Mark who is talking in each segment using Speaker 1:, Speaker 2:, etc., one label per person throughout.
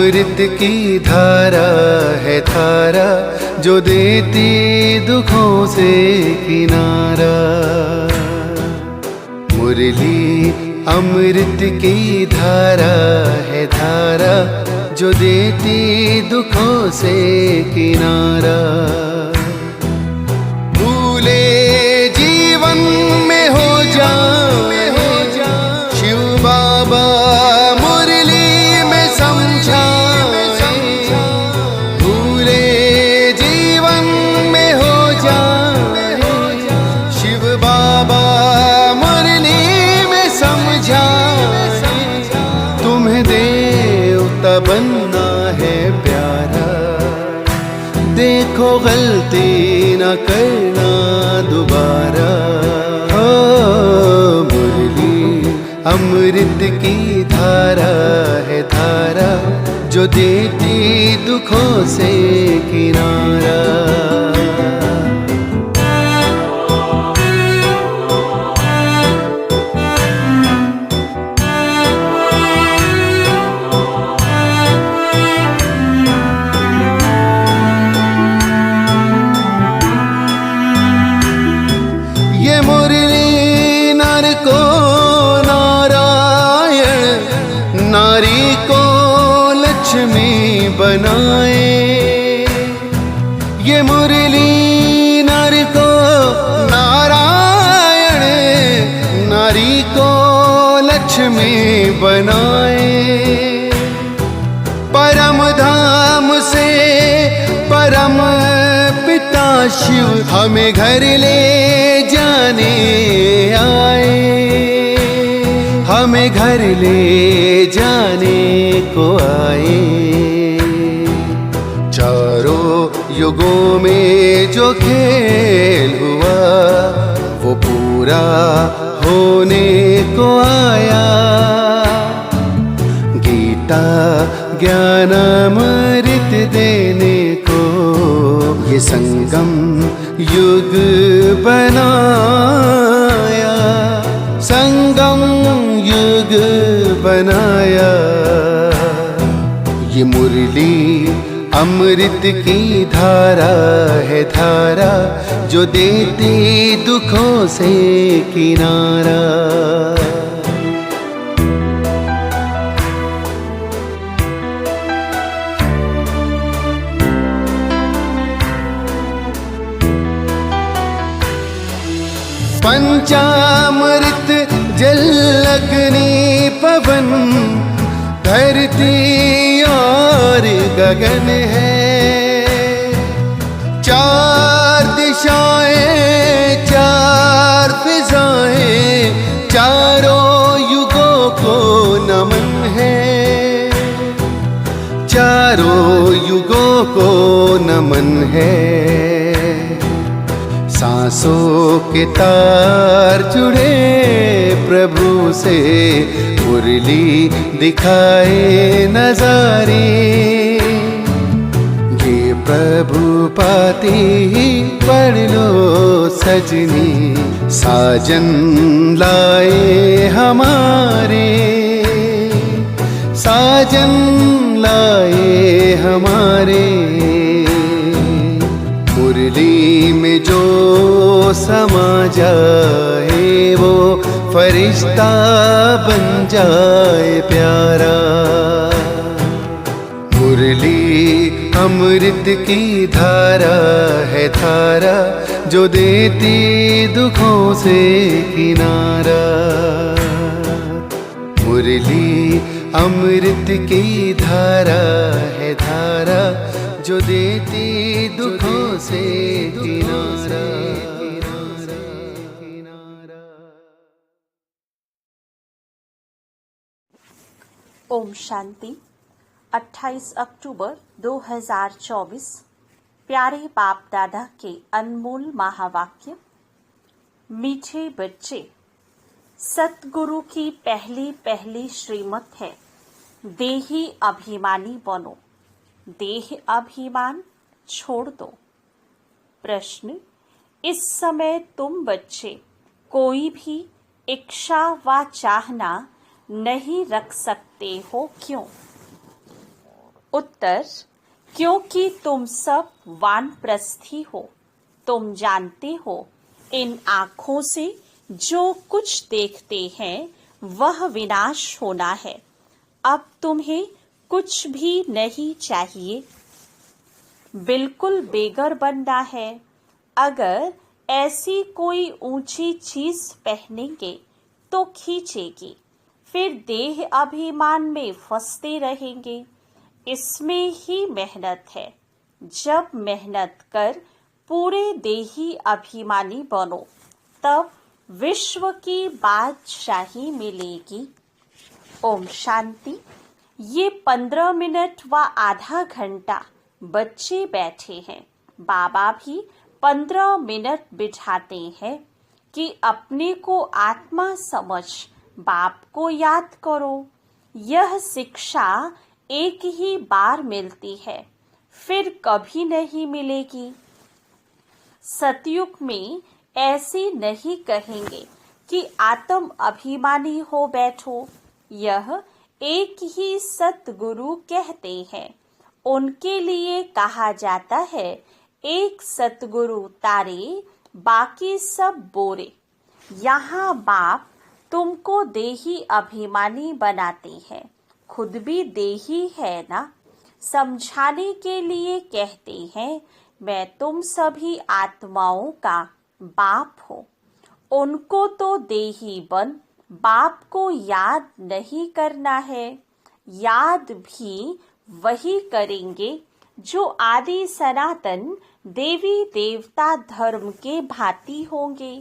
Speaker 1: अमृत की धारा है धारा जो देती दुखों से किनारा। मुरली अमृत की धारा है धारा जो देती दुखों से किनारा। भूले जीवन में हो जाए शिव बाबा मुरली में समझाए। भूले जीवन में हो जाए शिव बाबा मुरली में समझाए। तुम्हें देवता बनना है प्यारा, देखो गलती न करना दोबारा। हो मुरली अमृत की धारा है धारा जो देती दुखों से किनारा। बनाए ये मुरली नर को नारायण, नारी को लक्ष्मी बनाए। परम धाम से परम पिता शिव हमें घर ले जाने आए। हमें घर ले जाने को आए। चारों युगों में जो खेल हुआ वो पूरा होने को आया। गीता ज्ञान अमृत देने को ये संगम युग बनाया। संगम युग बनाया। ये मुरली अमृत की धारा है धारा जो देती दुखों से किनारा। पंचामृत जल अग्नि पवन धरती और गगन है। चार दिशाएं चार फिजाएं चारों युगों को नमन है। चारों युगों को नमन है। सांसों के तार जुड़े प्रभु से मुरली दिखाए नजारे। ये प्रभु पाती ही पढ़ लो सजनी साजन लाए हमारे। साजन लाए हमारे। मुरली में जो समा जाए वो फरिश्ता बन जाए प्यारा। मुरली अमृत की धारा है धारा जो देती दुखों से किनारा। मुरली अमृत की धारा है धारा जो देती दुखों से किनारा।
Speaker 2: ओम शांति। 28 अक्टूबर 2024 प्यारे बाप दादा के अनमोल महावाक्य। मीठे बच्चे, सतगुरु की पहली पहली श्रीमत है, देही अभिमानी बनो, देह अभिमान छोड़ दो। प्रश्न, इस समय तुम बच्चे कोई भी इच्छा व चाहना नहीं रख सकते हो, क्यों? उत्तर, क्योंकि तुम सब वानप्रस्थी हो। तुम जानते हो, इन आँखों से जो कुछ देखते हैं वह विनाश होना है। अब तुम्हें कुछ भी नहीं चाहिए, बिल्कुल बेघर बनना है। अगर ऐसी कोई ऊंची चीज पहनेंगे तो खींचेगी, फिर देह अभिमान में फंसते रहेंगे। इसमें ही मेहनत है। जब मेहनत कर पूरे देही अभिमानी बनो, तब विश्व की बादशाही मिलेगी। ओम शांति। ये 15 मिनट व आधा घंटा बच्चे बैठे हैं। बाबा भी 15 मिनट बिठाते हैं कि अपने को आत्मा समझ बाप को याद करो। यह शिक्षा एक ही बार मिलती है, फिर कभी नहीं मिलेगी। सतयुग में ऐसे नहीं कहेंगे कि आत्म अभिमानी हो बैठो। यह एक ही सतगुरु कहते हैं। उनके लिए कहा जाता है, एक सतगुरु तारे, बाकी सब बोरे। यहाँ बाप तुमको देही अभिमानी बनाते हैं, खुद भी देही है ना। समझाने के लिए कहते हैं, मैं तुम सभी आत्माओं का बाप हूँ। उनको तो देही बन बाप को याद नहीं करना है। याद भी वही करेंगे जो आदि सनातन देवी देवता धर्म के भांति होंगे।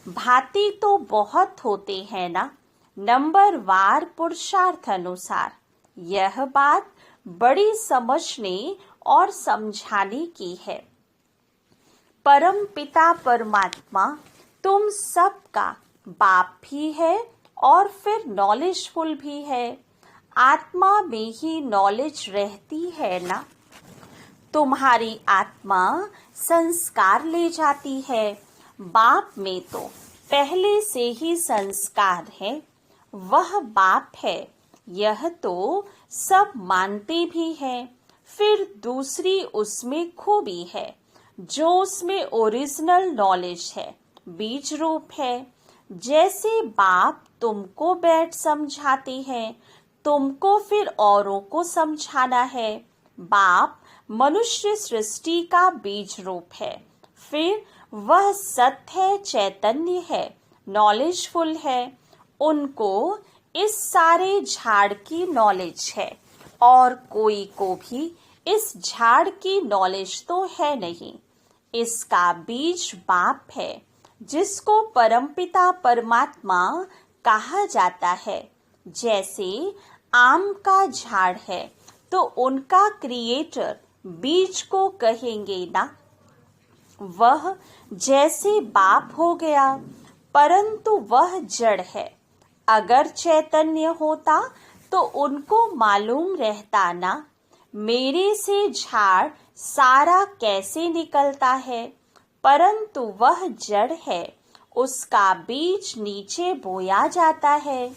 Speaker 2: भांति तो बहुत होते हैं ना, नंबर वार पुरुषार्थ अनुसार। यह बात बड़ी समझने और समझाने की है। परम पिता परमात्मा तुम सबका बाप भी है और फिर नॉलेजफुल भी है। आत्मा में ही नॉलेज रहती है ना। तुम्हारी आत्मा संस्कार ले जाती है। बाप में तो पहले से ही संस्कार है, वह बाप है। यह तो सब मानते भी हैं। फिर दूसरी उसमें खूबी है, जो उसमें ओरिजिनल नॉलेज है, बीज रूप है। जैसे बाप तुमको बैठ समझाते हैं, तुमको फिर औरों को समझाना है। बाप मनुष्य सृष्टि का बीज रूप है, फिर वह सत्य है, चैतन्य है, नॉलेजफुल है। उनको इस सारे झाड़ की नॉलेज है और कोई को भी इस झाड़ की नॉलेज तो है नहीं। इसका बीज बाप है, जिसको परमपिता परमात्मा कहा जाता है। जैसे आम का झाड़ है तो उनका क्रिएटर बीज को कहेंगे ना। वह जैसे बाप हो गया, परंतु वह जड़ है। अगर चैतन्य होता तो उनको मालूम रहता ना, मेरे से झाड़ सारा कैसे निकलता है। परंतु वह जड़ है, उसका बीज नीचे बोया जाता है।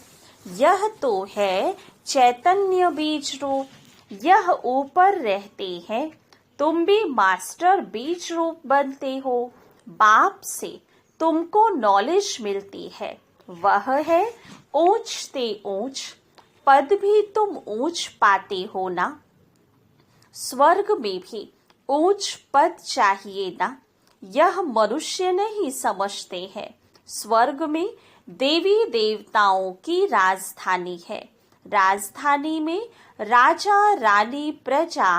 Speaker 2: यह तो है चैतन्य बीज रूप, यह ऊपर रहते हैं। तुम भी मास्टर बीज रूप बनते हो। बाप से तुमको नॉलेज मिलती है, वह है ऊंच से ऊंच। पद भी तुम ऊंच पाते हो ना। स्वर्ग में भी ऊंच पद चाहिए ना। यह मनुष्य नहीं समझते हैं। स्वर्ग में देवी देवताओं की राजधानी है। राजधानी में राजा रानी प्रजा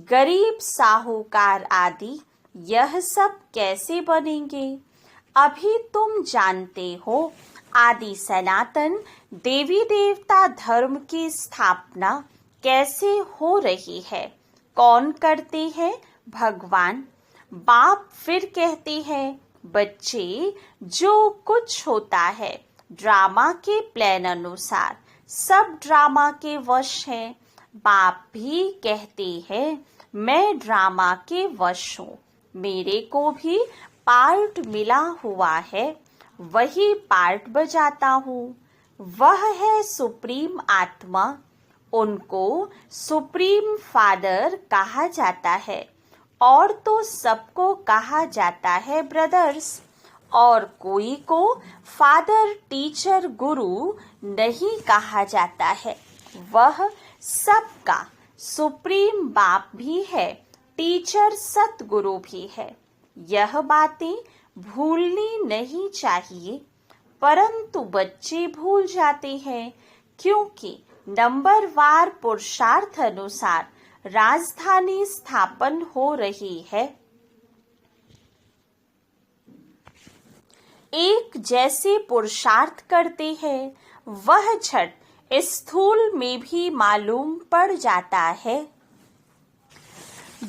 Speaker 2: गरीब साहूकार आदि यह सब कैसे बनेंगे। अभी तुम जानते हो आदि सनातन देवी देवता धर्म की स्थापना कैसे हो रही है। कौन करते हैं? भगवान। बाप फिर कहते हैं, बच्चे जो कुछ होता है ड्रामा के प्लान अनुसार सब ड्रामा के वश हैं। बाप भी कहते हैं, मैं ड्रामा के वश हूँ। मेरे को भी पार्ट मिला हुआ है, वही पार्ट बजाता हूँ। वह है सुप्रीम आत्मा, उनको सुप्रीम फादर कहा जाता है और तो सबको कहा जाता है ब्रदर्स, और कोई को फादर टीचर गुरु नहीं कहा जाता है। वह सबका सुप्रीम बाप भी है, टीचर सतगुरु भी है। यह बातें भूलनी नहीं चाहिए, परंतु बच्चे भूल जाते हैं क्योंकि नंबरवार पुरुषार्थ अनुसार राजधानी स्थापन हो रही है। एक जैसे पुरुषार्थ करते हैं, वह छठ स्थूल में भी मालूम पड़ जाता है।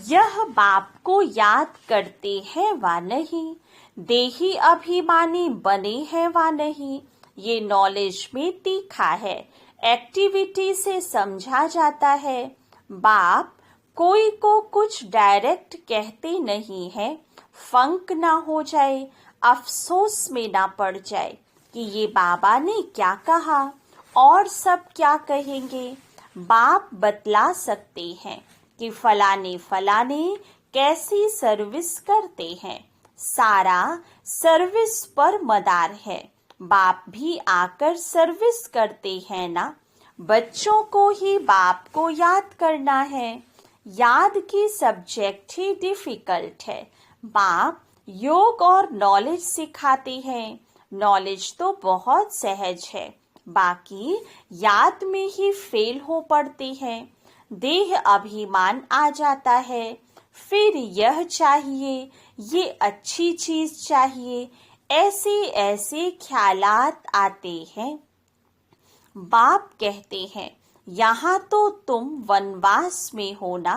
Speaker 2: यह बाप को याद करते हैं वा नहीं, देही अभिमानी बने हैं वा नहीं, ये नॉलेज में तीखा है, एक्टिविटी से समझा जाता है। बाप कोई को कुछ डायरेक्ट कहते नहीं है, फंक ना हो जाए, अफसोस में ना पड़ जाए कि ये बाबा ने क्या कहा और सब क्या कहेंगे। बाप बतला सकते हैं कि फलाने फलाने कैसी सर्विस करते हैं, सारा सर्विस पर मदार है। बाप भी आकर सर्विस करते हैं ना। बच्चों को ही बाप को याद करना है। याद की सब्जेक्ट ही डिफिकल्ट है। बाप योग और नॉलेज सिखाते हैं। नॉलेज तो बहुत सहज है, बाकी याद में ही फेल हो पड़ते हैं। देह अभिमान आ जाता है, फिर यह चाहिए, ये अच्छी चीज चाहिए, ऐसे ऐसे ख्यालात आते हैं। बाप कहते हैं, यहाँ तो तुम वनवास में हो ना,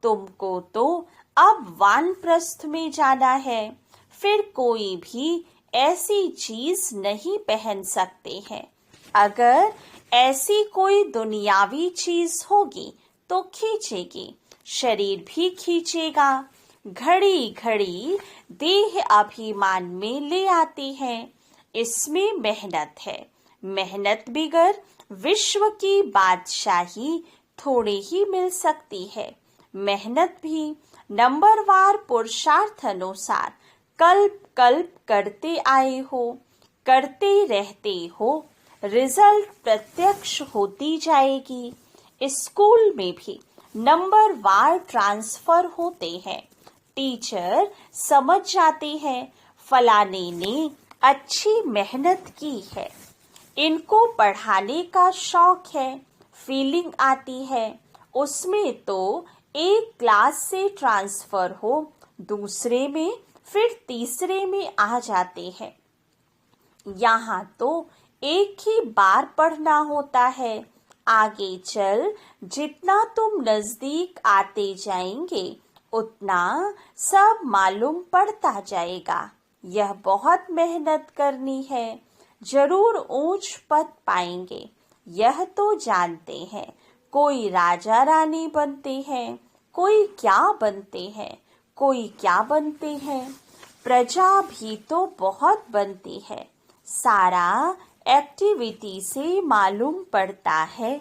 Speaker 2: तुमको तो अब वानप्रस्थ में जाना है। फिर कोई भी ऐसी चीज नहीं पहन सकते हैं। अगर ऐसी कोई दुनियावी चीज होगी तो खींचेगी, शरीर भी खींचेगा। घड़ी घड़ी देह अभिमान में ले आते हैं। इसमें मेहनत है। मेहनत बिगर विश्व की बादशाही थोड़ी ही मिल सकती है। मेहनत भी नंबरवार पुरुषार्थ अनुसार कल्प कल्प करते आए हो, करते रहते हो, रिजल्ट प्रत्यक्ष होती जाएगी। स्कूल में भी नंबरवार ट्रांसफर होते हैं। टीचर समझ जाते हैं फलाने ने अच्छी मेहनत की है, इनको पढ़ाने का शौक है, फीलिंग आती है। उसमें तो एक क्लास से ट्रांसफर हो, दूसरे में, फिर तीसरे में आ जाते हैं। यहाँ तो एक ही बार पढ़ना होता है। आगे चल जितना तुम नजदीक आते जाएंगे उतना सब मालूम पड़ता जाएगा। यह बहुत मेहनत करनी है, जरूर ऊंच पद पाएंगे, यह तो जानते हैं। कोई राजा रानी बनते हैं, कोई क्या बनते हैं, कोई क्या बनते हैं। प्रजा भी तो बहुत बनती है, सारा एक्टिविटी से मालूम पड़ता है।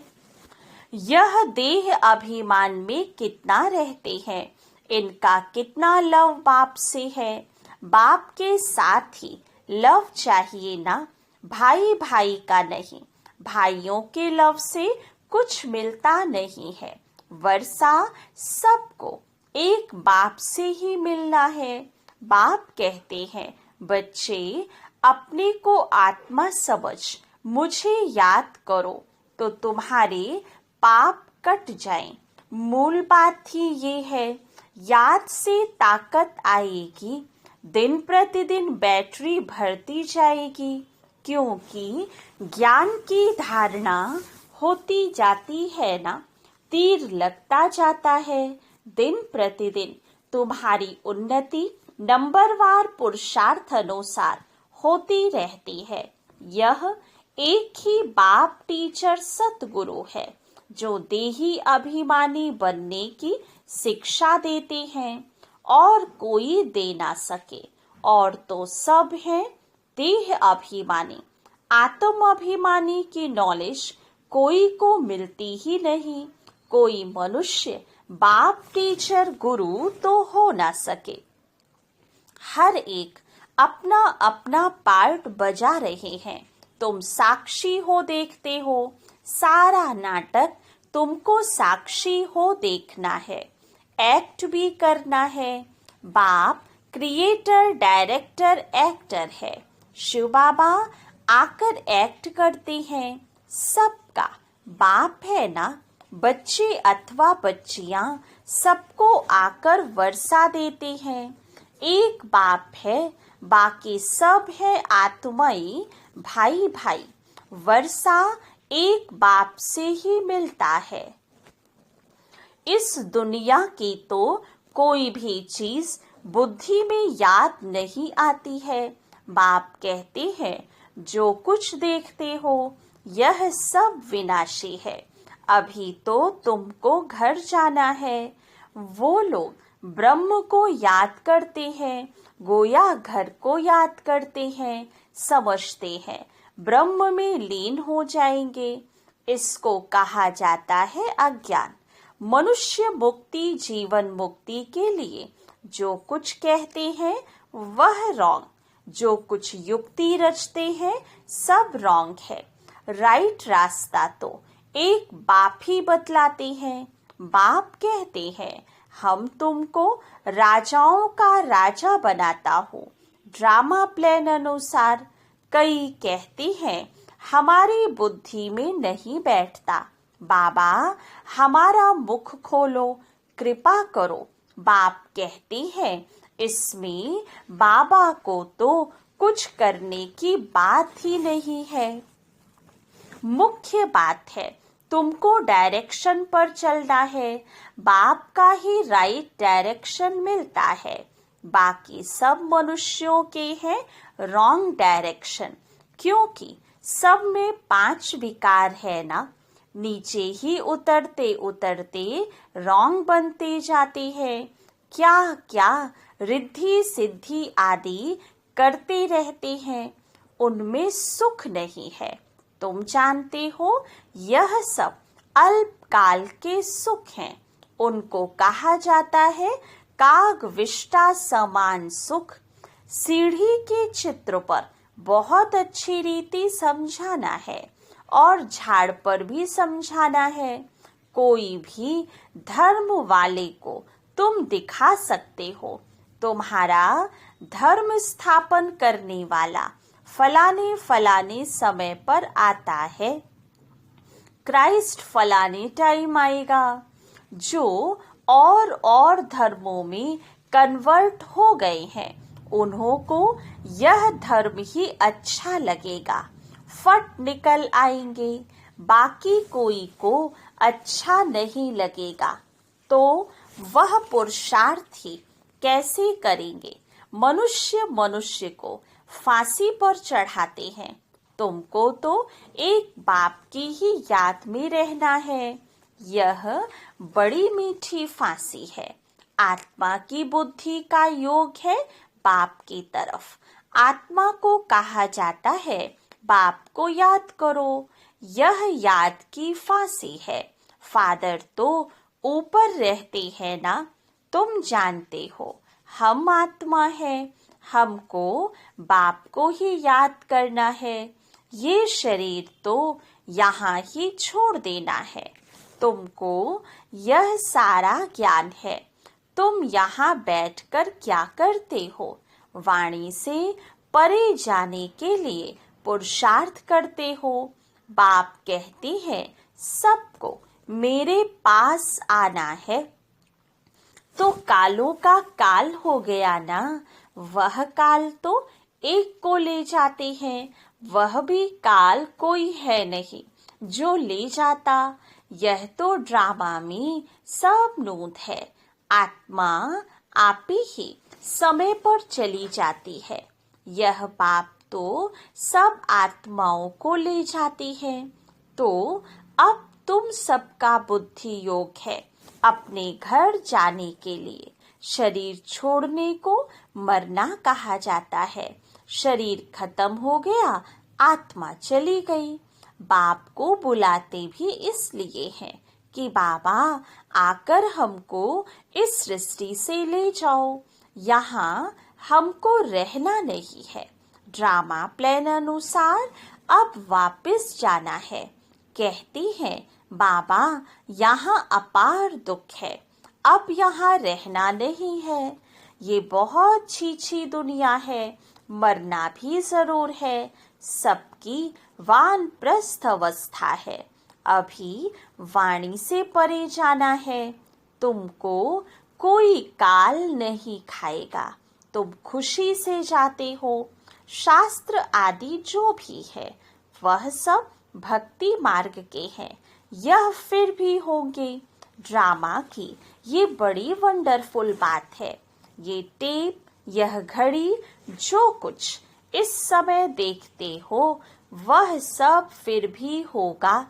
Speaker 2: यह देह अभिमान में कितना रहते हैं, इनका कितना लव बाप से है। बाप के साथ ही लव चाहिए ना, भाई भाई का नहीं। भाइयों के लव से कुछ मिलता नहीं है। वर्षा सबको एक बाप से ही मिलना है। बाप कहते हैं, बच्चे अपने को आत्मा समझ मुझे याद करो तो तुम्हारे पाप कट जाएं। मूल बात ही ये है, याद से ताकत आएगी, दिन प्रतिदिन बैटरी भरती जाएगी, क्योंकि ज्ञान की धारणा होती जाती है ना, तीर लगता जाता है। दिन प्रतिदिन तुम्हारी उन्नति नंबरवार पुरुषार्थ अनुसार होती रहती है। यह एक ही बाप टीचर सतगुरु है जो देही अभिमानी बनने की शिक्षा देते हैं, और कोई दे ना सके। और तो सब हैं देह अभिमानी। आत्म अभिमानी की नॉलेज कोई को मिलती ही नहीं। कोई मनुष्य बाप टीचर गुरु तो हो ना सके। हर एक अपना अपना पार्ट बजा रहे हैं। तुम साक्षी हो, देखते हो। सारा नाटक तुमको साक्षी हो देखना है, एक्ट भी करना है। बाप क्रिएटर, डायरेक्टर, एक्टर है। शिव बाबा आकर एक्ट करते हैं। सबका बाप है ना। बच्चे अथवा बच्चियां सबको आकर वर्षा देते हैं। एक बाप है, बाकी सब है आत्माई भाई भाई। वर्षा एक बाप से ही मिलता है। इस दुनिया की तो कोई भी चीज बुद्धि में याद नहीं आती है। बाप कहते हैं जो कुछ देखते हो यह सब विनाशी है। अभी तो तुमको घर जाना है। वो लोग ब्रह्म को याद करते हैं, गोया घर को याद करते हैं, समझते हैं ब्रह्म में लीन हो जाएंगे। इसको कहा जाता है अज्ञान। मनुष्य मुक्ति, जीवन मुक्ति के लिए जो कुछ कहते हैं वह रॉन्ग, जो कुछ युक्ति रचते हैं सब रॉन्ग है। राइट रास्ता तो एक बाप ही बतलाते हैं। बाप कहते हैं हम तुमको राजाओं का राजा बनाता हूँ, ड्रामा प्लान अनुसार। कई कहते हैं हमारी बुद्धि में नहीं बैठता। बाबा हमारा मुख खोलो, कृपा करो। बाप कहते हैं इसमें बाबा को तो कुछ करने की बात ही नहीं है। मुख्य बात है तुमको डायरेक्शन पर चलना है। बाप का ही राइट डायरेक्शन मिलता है। बाकी सब मनुष्यों के हैं रॉन्ग डायरेक्शन, क्योंकि सब में 5 विकार है ना। नीचे ही उतरते उतरते रॉन्ग बनते जाते हैं। क्या क्या रिद्धि सिद्धि आदि करते रहते हैं, उनमें सुख नहीं है। तुम जानते हो यह सब अल्पकाल के सुख हैं। उनको कहा जाता है काग विष्टा समान सुख। सीढ़ी के चित्र पर बहुत अच्छी रीति समझाना है और झाड़ पर भी समझाना है। कोई भी धर्म वाले को तुम दिखा सकते हो तुम्हारा धर्म स्थापन करने वाला फलाने फलाने समय पर आता है। क्राइस्ट फलाने टाइम आएगा। जो और धर्मों में कन्वर्ट हो गए हैं उन्हों को यह धर्म ही अच्छा लगेगा, फट निकल आएंगे। बाकी कोई को अच्छा नहीं लगेगा तो वह पुरुषार्थ ही कैसे करेंगे। मनुष्य को फांसी पर चढ़ाते हैं। तुमको तो एक बाप की ही याद में रहना है। यह बड़ी मीठी फांसी है। आत्मा की बुद्धि का योग है बाप की तरफ। आत्मा को कहा जाता है बाप को याद करो। यह याद की फांसी है। फादर तो ऊपर रहते हैं ना, तुम जानते हो हम आत्मा है। हमको बाप को ही याद करना है। ये शरीर तो यहाँ ही छोड़ देना है। तुमको यह सारा ज्ञान है। तुम यहाँ बैठकर क्या करते हो? वाणी से परे जाने के लिए पुरुषार्थ करते हो। बाप कहते हैं सबको मेरे पास आना है। तो कालों का काल हो गया ना। वह काल तो एक को ले जाते हैं। वह भी काल कोई है नहीं जो ले जाता। यह तो ड्रामा में सब नूत है। आत्मा आप ही समय पर चली जाती है। यह बाप तो सब आत्माओं को ले जाती है। तो अब तुम सबका बुद्धि योग है अपने घर जाने के लिए। शरीर छोड़ने को मरना कहा जाता है। शरीर खत्म हो गया, आत्मा चली गई। बाप को बुलाते भी इसलिए हैं कि बाबा आकर हमको इस सृष्टि से ले जाओ, यहाँ हमको रहना नहीं है। ड्रामा प्लान अनुसार अब वापस जाना है। कहती हैं बाबा यहाँ अपार दुख है, अब यहाँ रहना नहीं है। ये बहुत छी दुनिया है, मरना भी जरूर है। सबकी वानप्रस्थ अवस्था है, अभी वाणी से परे जाना है। तुमको कोई काल नहीं खाएगा, तुम खुशी से जाते हो। शास्त्र आदि जो भी है वह सब भक्ति मार्ग के हैं, यह फिर भी होंगे। ड्रामा की ये बड़ी वंडरफुल बात है। ये टेप, यह घड़ी, जो कुछ इस समय देखते हो वह सब फिर भी होगा।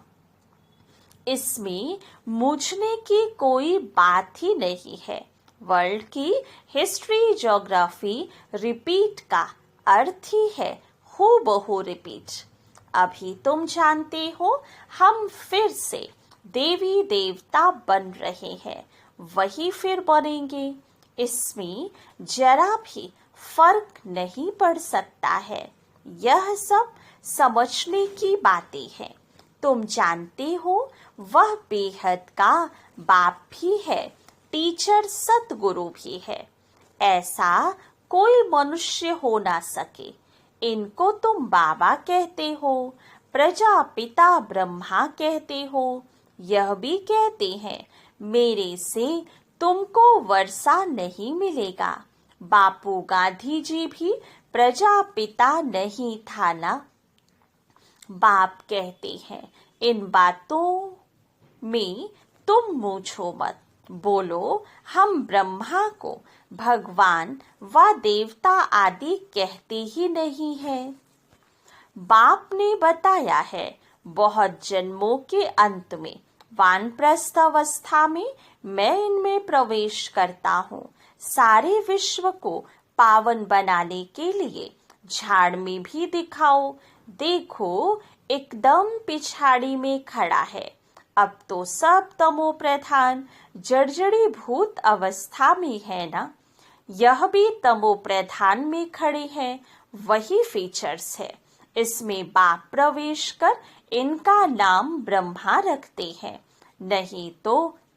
Speaker 2: इसमें मुझने की कोई बात ही नहीं है। वर्ल्ड की हिस्ट्री ज्योग्राफी रिपीट का अर्थ ही है हूबहू रिपीट। अभी तुम जानते हो हम फिर से देवी देवता बन रहे हैं, वही फिर बनेंगे। इसमें जरा भी फर्क नहीं पड़ सकता है। यह सब समझने की बातें हैं। तुम जानते हो वह बेहद का बाप भी है, टीचर सतगुरु भी है। ऐसा कोई मनुष्य हो ना सके। इनको तुम बाबा कहते हो, प्रजापिता ब्रह्मा कहते हो। यह भी कहते हैं मेरे से तुमको वर्षा नहीं मिलेगा। बापू गांधी जी भी प्रजापिता नहीं था ना। बाप कहते हैं इन बातों में तुम मूझो मत। बोलो हम ब्रह्मा को भगवान व देवता आदि कहते ही नहीं हैं। बाप ने बताया है बहुत जन्मों के अंत में वानप्रस्थ अवस्था में मैं इनमें प्रवेश करता हूँ। सारे विश्व को पावन बनाने के लिए झाड़ में भी दिखाओ। देखो एकदम पिछाड़ी में खड़ा है। अब तो सब तमो प्रधान जर्जरी भूत अवस्था में है ना। यह भी तमो प्रधान में खड़े हैं, वही फीचर्स है। इसमें बाप प्रवेश कर इनका नाम ब्रह्मा रखते हैं। नहीं तो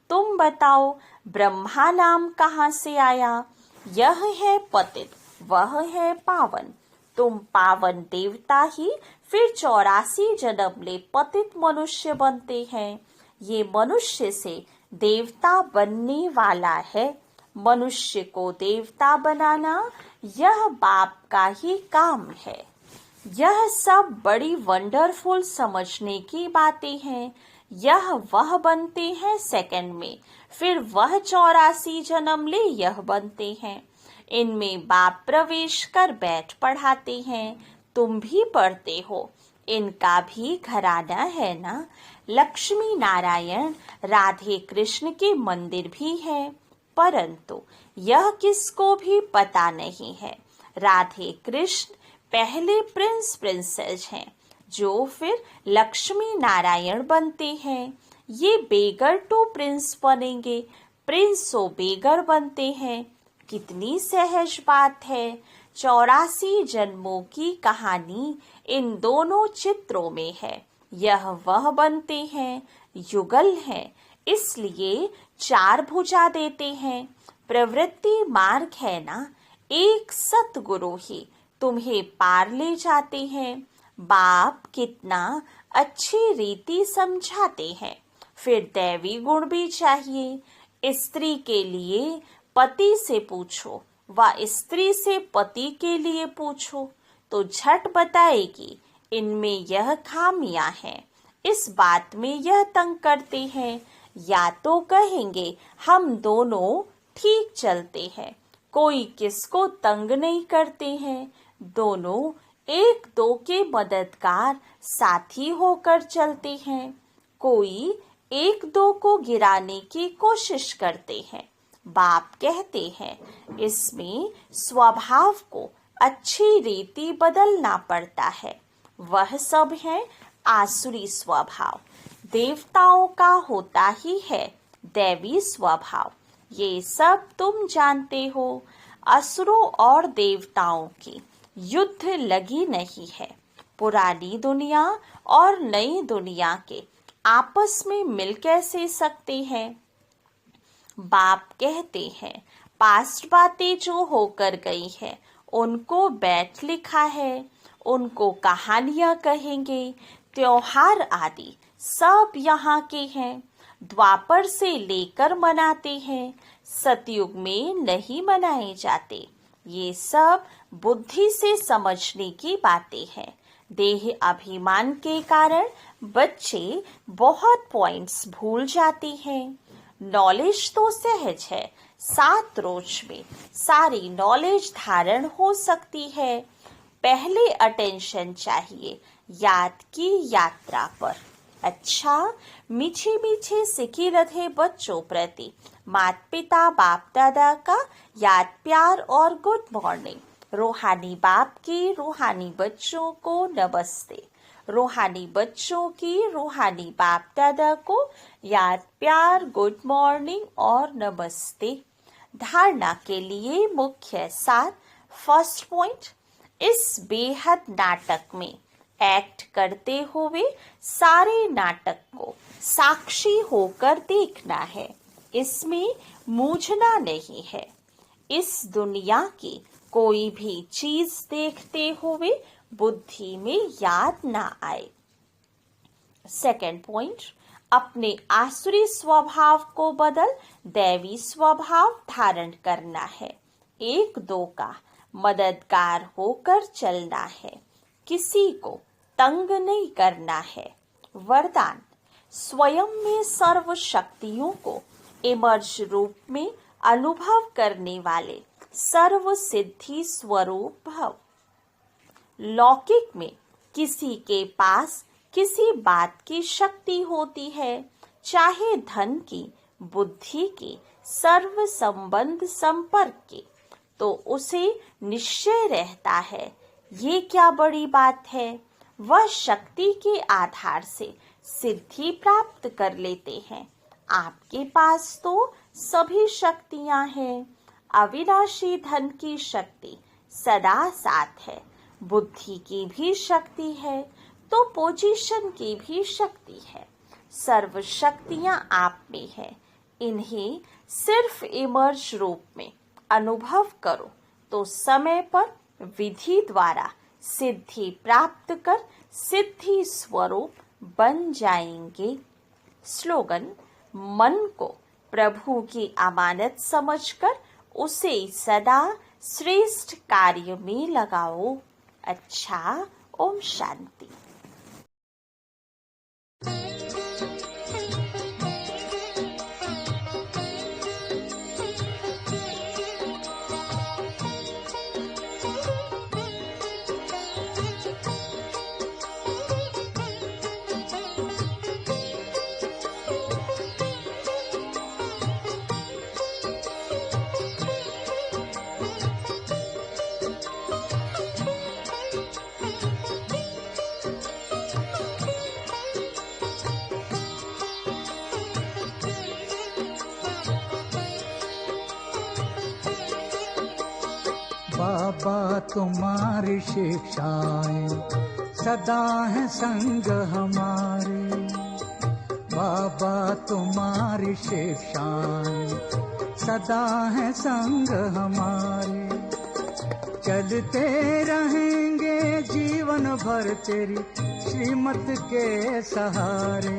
Speaker 2: तुम बताओ ब्रह्मा नाम कहाँ से आया। यह है पतित, वह है पावन। तुम पावन देवता ही फिर 84 जन्म ले पतित मनुष्य बनते हैं। ये मनुष्य से देवता बनने वाला है। मनुष्य को देवता बनाना यह बाप का ही काम है। यह सब बड़ी वंडरफुल समझने की बातें हैं। यह वह बनते हैं सेकंड में, फिर वह 84 जन्म ले यह बनते हैं। इनमें बाप प्रवेश कर बैठ पढ़ाते हैं। तुम भी पढ़ते हो। इनका भी घराना है ना। लक्ष्मी नारायण राधे कृष्ण के मंदिर भी है, परंतु यह किसको भी पता नहीं है। राधे कृष्ण पहले प्रिंस प्रिंसेस हैं, जो फिर लक्ष्मी नारायण बनते हैं। ये बेगर टू प्रिंस बनेंगे, प्रिंस ओ बेगर बनते हैं। कितनी सहज बात है। 84 जन्मों की कहानी इन दोनों चित्रों में है। यह वह बनते हैं, युगल हैं, इसलिए 4 भुजा देते हैं। प्रवृत्ति मार्ग है ना। एक सतगुरु ही तुम्हें पार ले जाते हैं। बाप कितना अच्छी रीति समझाते हैं। फिर दैवी गुण भी चाहिए। स्त्री के लिए पति से पूछो व स्त्री से पति के लिए पूछो तो झट बताएगी इनमें यह खामियां हैं, इस बात में यह तंग करते हैं। या तो कहेंगे हम दोनों ठीक चलते हैं, कोई किसको तंग नहीं करते हैं। दोनों एक दो के मददगार साथी होकर चलते हैं। कोई एक दो को गिराने की कोशिश करते हैं। बाप कहते हैं इसमें स्वभाव को अच्छी रीति बदलना पड़ता है। वह सब है आसुरी स्वभाव, देवताओं का होता ही है दैवी स्वभाव। ये सब तुम जानते हो। असुरों और देवताओं की युद्ध लगी नहीं है। पुरानी दुनिया और नई दुनिया के आपस में मिल कैसे सकते हैं? बाप कहते हैं पास्ट बातें जो होकर गई है उनको बैठ लिखा है, उनको कहानियां कहेंगे, त्योहार आदि सब यहाँ के हैं। द्वापर से लेकर मनाते हैं, सतयुग में नहीं मनाए जाते। ये सब बुद्धि से समझने की बातें हैं। देह अभिमान के कारण बच्चे बहुत पॉइंट्स भूल जाते हैं। नॉलेज तो सहज है, 7 रोज में सारी नॉलेज धारण हो सकती है। पहले अटेंशन चाहिए याद की यात्रा पर। अच्छा, मीठे मीठे सिखी रहे बच्चों प्रति माता पिता बाप दादा का याद प्यार और गुड मॉर्निंग। रूहानी बाप की रूहानी बच्चों को नमस्ते। रूहानी बच्चों की रूहानी बाप दादा को याद प्यार गुड मॉर्निंग और नमस्ते। धारणा के लिए मुख्य सार। फर्स्ट पॉइंट, इस बेहद नाटक में एक्ट करते हुए सारे नाटक को साक्षी होकर देखना है। इसमें मूझना नहीं है। इस दुनिया की कोई भी चीज देखते हुए बुद्धि में याद ना आए। सेकंड पॉइंट, अपने आसुरी स्वभाव को बदल दैवी स्वभाव धारण करना है। 1-2 का मददगार होकर चलना है। किसी को तंग नहीं करना है। वरदान, स्वयं में सर्व शक्तियों को इमर्ज रूप में अनुभव करने वाले सर्व सिद्धि स्वरूप भव। लौकिक में किसी के पास किसी बात की शक्ति होती है, चाहे धन की, बुद्धि की, सर्व संबंध संपर्क की, तो उसे निश्चय रहता है ये क्या बड़ी बात है। वह शक्ति के आधार से सिद्धि प्राप्त कर लेते हैं। आपके पास तो सभी शक्तियां हैं। अविनाशी धन की शक्ति सदा साथ है, बुद्धि की भी शक्ति है, तो पोजीशन की भी शक्ति है। सर्व शक्तियां आप में है। इन्हें सिर्फ इमर्ज रूप में अनुभव करो तो समय पर विधि द्वारा सिद्धि प्राप्त कर सिद्धि स्वरूप बन जाएंगे। स्लोगन, मन को प्रभु की अमानत समझकर उसे सदा श्रेष्ठ कार्य में लगाओ। अच्छा, ओम शांति।
Speaker 3: बाबा तुम्हारी शिक्षाएं सदा है संग हमारे। बाबा तुम्हारी शिक्षाएं सदा है संग हमारे। चलते रहेंगे जीवन भर तेरी श्रीमत के सहारे।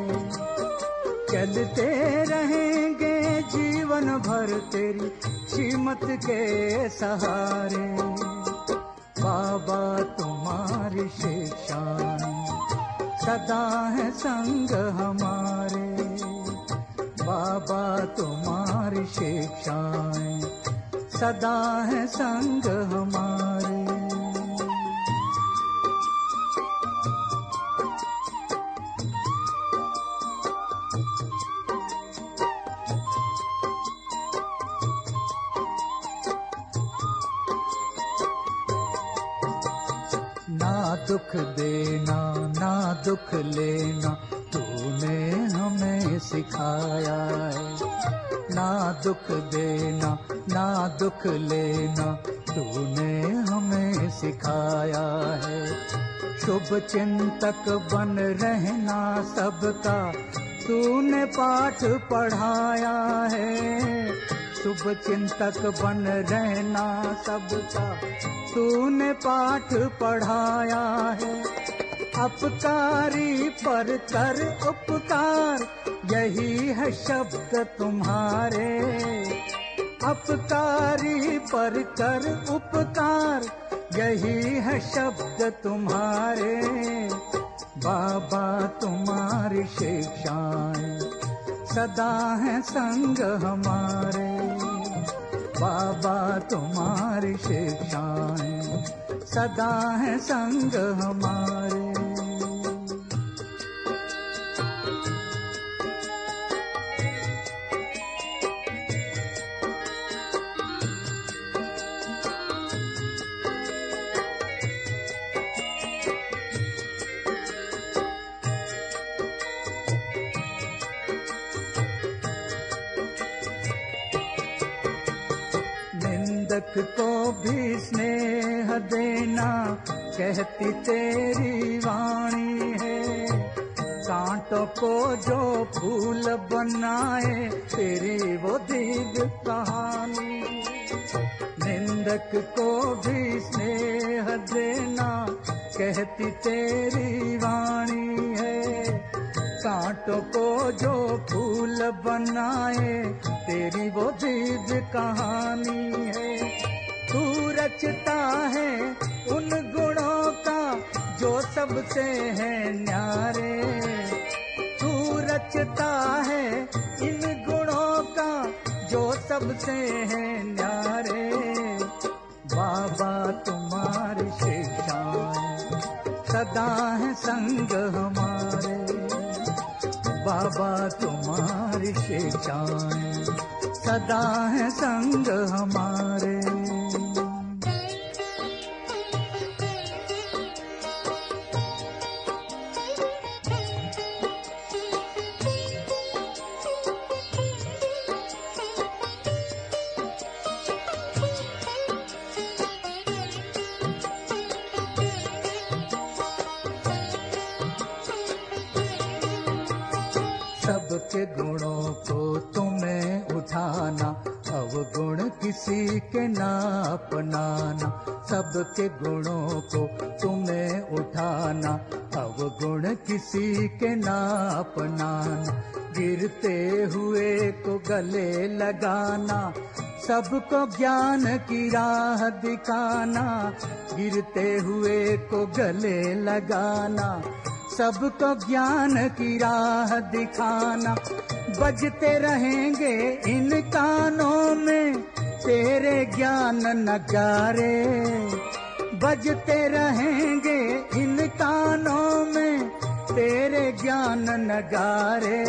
Speaker 3: चलते रहेंगे जीवन भर तेरी श्रीमत के सहारे। बाबा तुम्हारी शिक्षाएं सदा है संग हमारे। बाबा तुम्हारी शिक्षाएं सदा है संग हमारे। दुख देना ना दुख लेना तूने हमें सिखाया है। ना दुख देना ना दुख लेना तूने हमें सिखाया है। शुभ चिंतक बन रहना सबका तूने पाठ पढ़ाया है। शुभ चिंतक बन रहना सबका तूने पाठ पढ़ाया है। अपकारी पर कर उपकार यही है शब्द तुम्हारे। अपकारी पर कर उपकार यही है शब्द तुम्हारे। बाबा तुम्हारी शिक्षाएं सदा है संग हमारे। बाबा तुम्हारी शिक्षाएं सदा है संग हमारे। निंदक को भी स्नेह देना कहती तेरी वाणी है। कांटों को जो फूल बनाए तेरी वो दिव्य कहानी। निंदक को भी स्नेह देना कहती तेरी वाणी है। कांटों को जो फूल बनाए तेरी वो दिव्य कहानी है। तू रचता है उन गुणों का जो सबसे है न्यारे। तू रचता है इन गुणों का जो सबसे है न्यारे। बाबा तुम्हारी शिक्षाएं सदा है संग हमारे। बाबा तुम्हारी शिक्षाएं सदा है संग हमारे। सबके गुणों को तुम्हें उठाना अवगुण किसी के ना अपनाना। सबके गुणों को तुम्हें उठाना अवगुण किसी के ना अपनाना। गिरते हुए को गले लगाना सबको ज्ञान की राह दिखाना। गिरते हुए को गले लगाना सबको ज्ञान की राह दिखाना। बजते रहेंगे इन कानों में तेरे ज्ञान नगारे। बजते रहेंगे इन कानों में तेरे ज्ञान नगारे।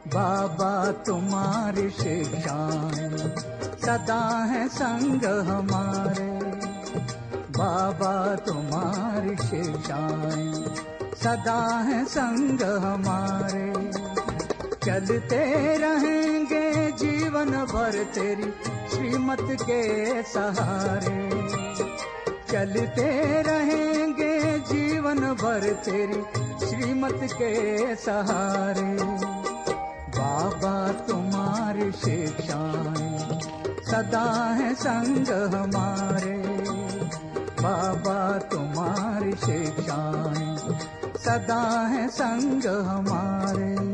Speaker 3: बाबा तुम्हारी शिक्षाएं सदा है संग हमारे। बाबा तुम्हारी शिक्षाएं सदा है संग हमारे। चलते रहेंगे जीवन भर तेरी श्रीमत के सहारे। चलते रहेंगे जीवन भर तेरी श्रीमत के सहारे। बाबा तुम्हारी शिक्षाएं सदा है संग हमारे। बाबा तुम्हारी शिक्षाएं सदा है संग हमारे।